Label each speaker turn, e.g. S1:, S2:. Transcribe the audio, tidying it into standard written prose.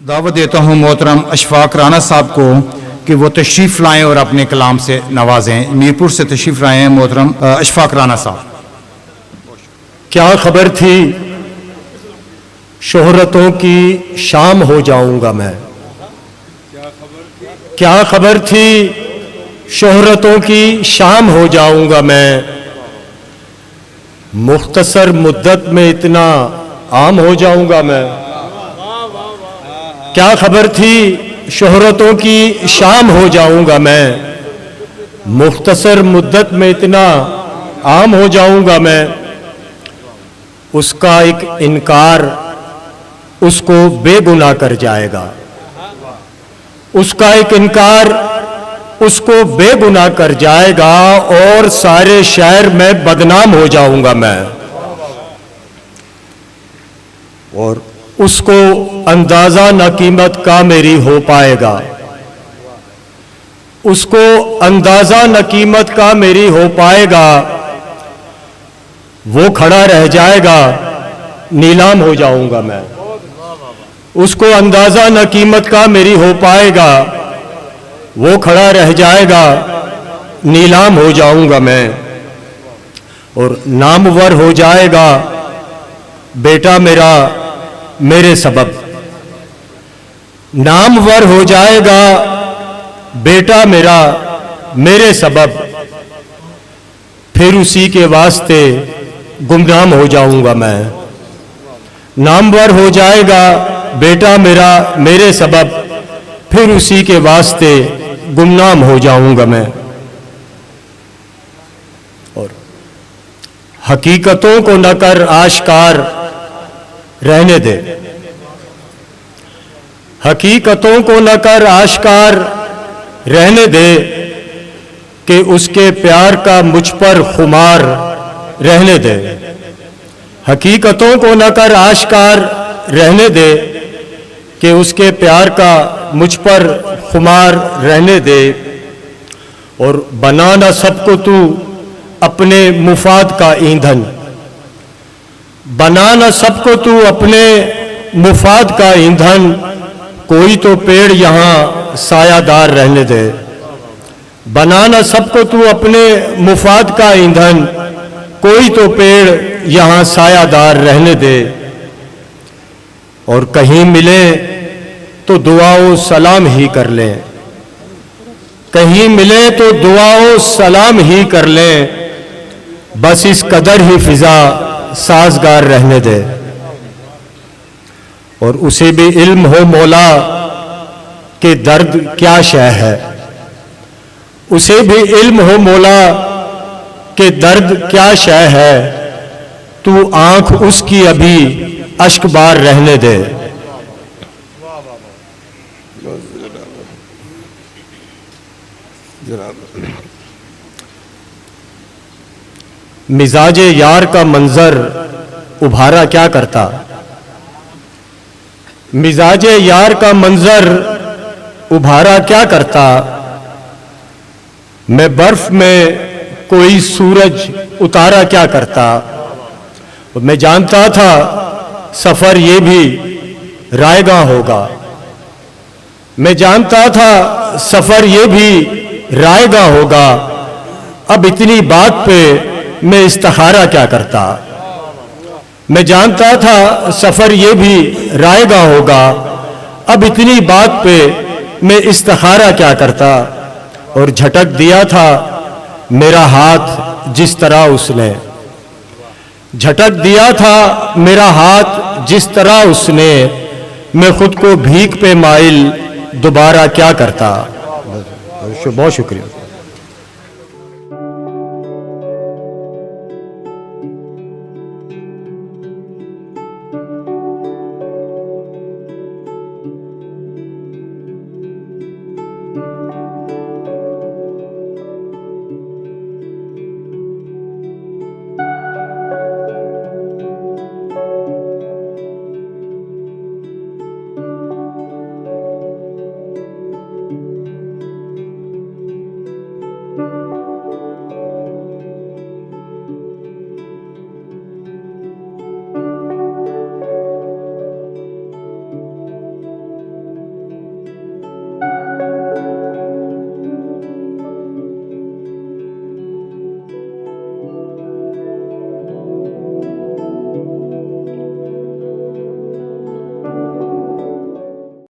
S1: दावत देता हूँ मोहतरम अशफाक राना साहब को कि वो तशरीफ़ लाएँ और अपने कलाम से नवाजें। मीरपुर से तशरीफ़ लाए हैं मोहतरम अशफाक राना साहब।
S2: क्या खबर थी शोहरतों की शाम हो जाऊंगा मैं, क्या खबर थी शोहरतों की शाम हो जाऊंगा मैं, मुख्तसर मुद्दत में इतना आम हो जाऊंगा मैं। क्या खबर थी शोहरतों की शाम हो जाऊंगा मैं, मुख्तसर मुद्दत में इतना आम हो जाऊंगा मैं। उसका एक इनकार उसको बेगुनाह कर जाएगा, उसका एक इनकार उसको बेगुनाह कर जाएगा और सारे शहर में बदनाम हो जाऊंगा मैं। और उसको अंदाजा न कीमत का मेरी हो पाएगा, उसको अंदाजा न कीमत का मेरी हो पाएगा। वो खड़ा रह जाएगा, नीलाम हो जाऊंगा मैं। उसको अंदाजा न कीमत का मेरी हो पाएगा, वो खड़ा रह जाएगा, नीलाम हो जाऊंगा मैं। और नामवर हो जाएगा बेटा मेरा मेरे सबब, नामवर हो जाएगा बेटा मेरा मेरे सबब। फिर उसी के वास्ते गुमनाम हो जाऊंगा मैं। नामवर हो जाएगा बेटा मेरा मेरे सबब, फिर उसी के वास्ते गुमनाम हो जाऊंगा मैं। और हकीकतों को न कर आश्कार रहने दे, हकीकतों को न कर आश्कार रहने दे, कि उसके प्यार का मुझ पर खुमार रहने दे। हकीकतों को न कर आश्कार रहने दे, कि उसके प्यार का मुझ पर खुमार रहने दे। और बना न सबको तू अपने मुफाद का ईंधन, बना न सबको तू अपने मुफाद का ईंधन। कोई तो पेड़ यहाँ सायादार रहने दे, बना न सबको तू अपने मुफाद का ईंधन। कोई तो पेड़ यहाँ सायादार रहने दे। और कहीं मिले तो दुआओ सलाम ही कर लें, कहीं मिले तो दुआओ सलाम ही कर लें। बस इस कदर ही फिजा साजगार रहने दे। और उसे भी इल्म हो मौला कि दर्द क्या शय है, उसे भी इल्म हो मौला कि दर्द क्या शय है। तू आंख उसकी अभी अश्क बार रहने दे। मिजाजे यार का मंजर उभारा क्या करता, मिजाजे यार का मंजर उभारा क्या करता। मैं बर्फ में कोई सूरज उतारा क्या करता। मैं जानता था सफर ये भी रायगा होगा, मैं जानता था सफर ये भी रायगा होगा। अब इतनी बात पे मैं इस्तिखारा क्या करता। मैं जानता था सफर ये भी रायगा होगा, अब इतनी बात पे मैं इस्तिखारा क्या करता। और झटक दिया था मेरा हाथ जिस तरह उसने, झटक दिया था मेरा हाथ जिस तरह उसने। मैं खुद को भीख पे माइल दोबारा क्या करता। बहुत शुक्रिया।